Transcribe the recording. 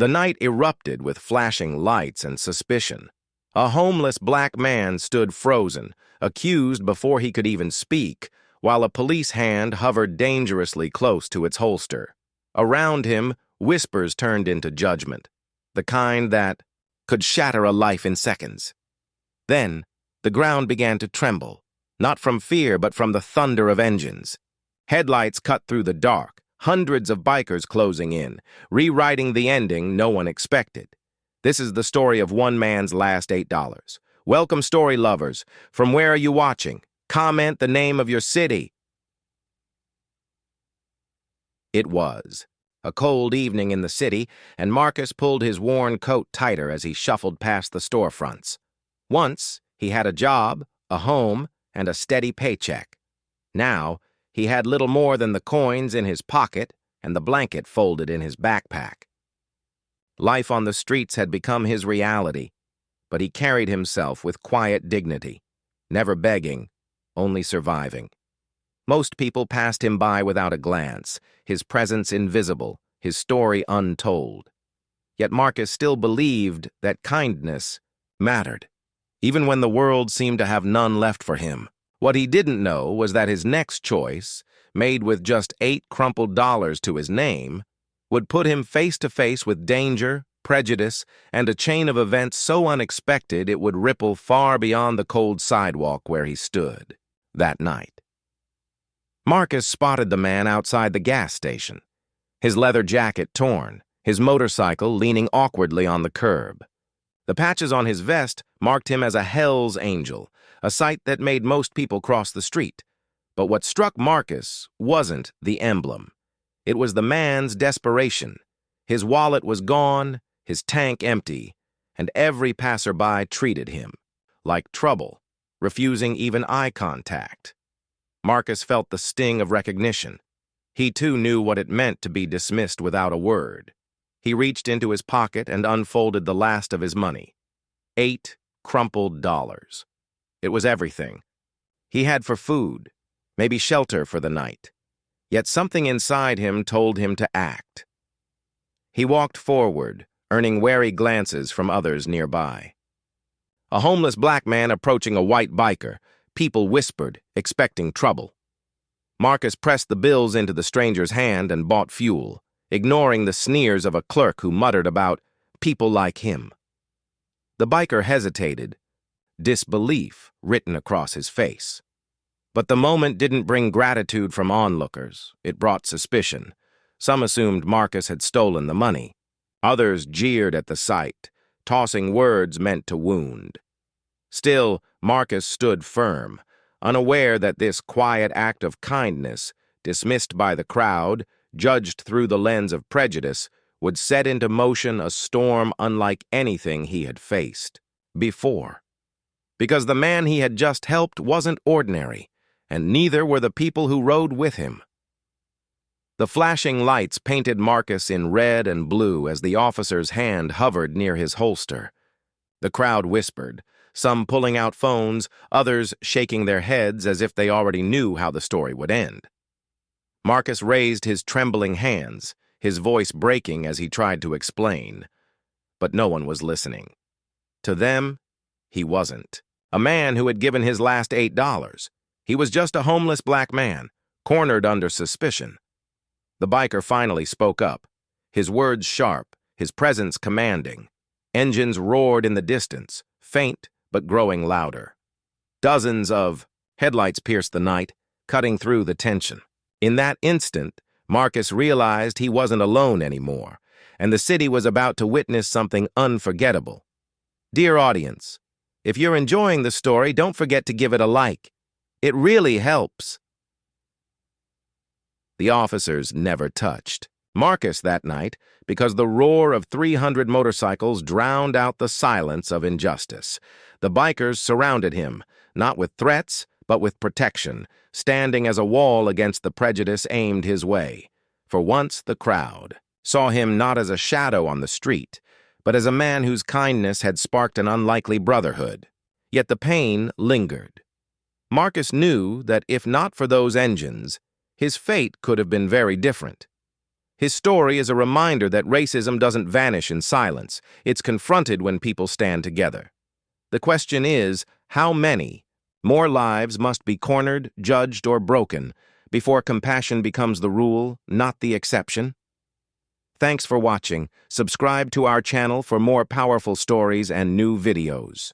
The night erupted with flashing lights and suspicion. A homeless black man stood frozen, accused before he could even speak, while a police hand hovered dangerously close to its holster. Around him, whispers turned into judgment, the kind that could shatter a life in seconds. Then, the ground began to tremble, not from fear but from the thunder of engines. Headlights cut through the dark, hundreds of bikers closing in, rewriting the ending no one expected. This is the story of one man's last $8. Welcome, story lovers. From where are you watching? Comment the name of your city. It was a cold evening in the city, and Marcus pulled his worn coat tighter as he shuffled past the storefronts. Once, he had a job, a home, and a steady paycheck. Now, he had little more than the coins in his pocket and the blanket folded in his backpack. Life on the streets had become his reality, but he carried himself with quiet dignity, never begging, only surviving. Most people passed him by without a glance, his presence invisible, his story untold. Yet Marcus still believed that kindness mattered, even when the world seemed to have none left for him. What he didn't know was that his next choice, made with just 8 crumpled dollars to his name, would put him face to face with danger, prejudice, and a chain of events so unexpected it would ripple far beyond the cold sidewalk where he stood that night. Marcus spotted the man outside the gas station, his leather jacket torn, his motorcycle leaning awkwardly on the curb. The patches on his vest marked him as a Hell's Angel, a sight that made most people cross the street. But what struck Marcus wasn't the emblem. It was the man's desperation. His wallet was gone, his tank empty, and every passerby treated him like trouble, refusing even eye contact. Marcus felt the sting of recognition. He too knew what it meant to be dismissed without a word. He reached into his pocket and unfolded the last of his money. 8 crumpled dollars. It was everything he had for food, maybe shelter for the night. Yet something inside him told him to act. He walked forward, earning wary glances from others nearby. A homeless black man approaching a white biker. People whispered, expecting trouble. Marcus pressed the bills into the stranger's hand and bought fuel, ignoring the sneers of a clerk who muttered about people like him. The biker hesitated, disbelief written across his face. But the moment didn't bring gratitude from onlookers. It brought suspicion. Some assumed Marcus had stolen the money. Others jeered at the sight, tossing words meant to wound. Still, Marcus stood firm, unaware that this quiet act of kindness, dismissed by the crowd, judged through the lens of prejudice, would set into motion a storm unlike anything he had faced before. Because the man he had just helped wasn't ordinary, and neither were the people who rode with him. The flashing lights painted Marcus in red and blue as the officer's hand hovered near his holster. The crowd whispered, some pulling out phones, others shaking their heads as if they already knew how the story would end. Marcus raised his trembling hands, his voice breaking as he tried to explain. But no one was listening. To them, he wasn't. A man who had given his last $8. He was just a homeless black man, cornered under suspicion. The biker finally spoke up, his words sharp, his presence commanding. Engines roared in the distance, faint but growing louder. Dozens of headlights pierced the night, cutting through the tension. In that instant, Marcus realized he wasn't alone anymore, and the city was about to witness something unforgettable. Dear audience, if you're enjoying the story, don't forget to give it a like. It really helps. The officers never touched Marcus that night because the roar of 300 motorcycles drowned out the silence of injustice. The bikers surrounded him, not with threats, but with protection, standing as a wall against the prejudice aimed his way. For once, the crowd saw him not as a shadow on the street, but as a man whose kindness had sparked an unlikely brotherhood. Yet the pain lingered. Marcus knew that if not for those engines, his fate could have been very different. His story is a reminder that racism doesn't vanish in silence. It's confronted when people stand together. The question is, how many more lives must be cornered, judged, or broken before compassion becomes the rule, not the exception? Thanks for watching. Subscribe to our channel for more powerful stories and new videos.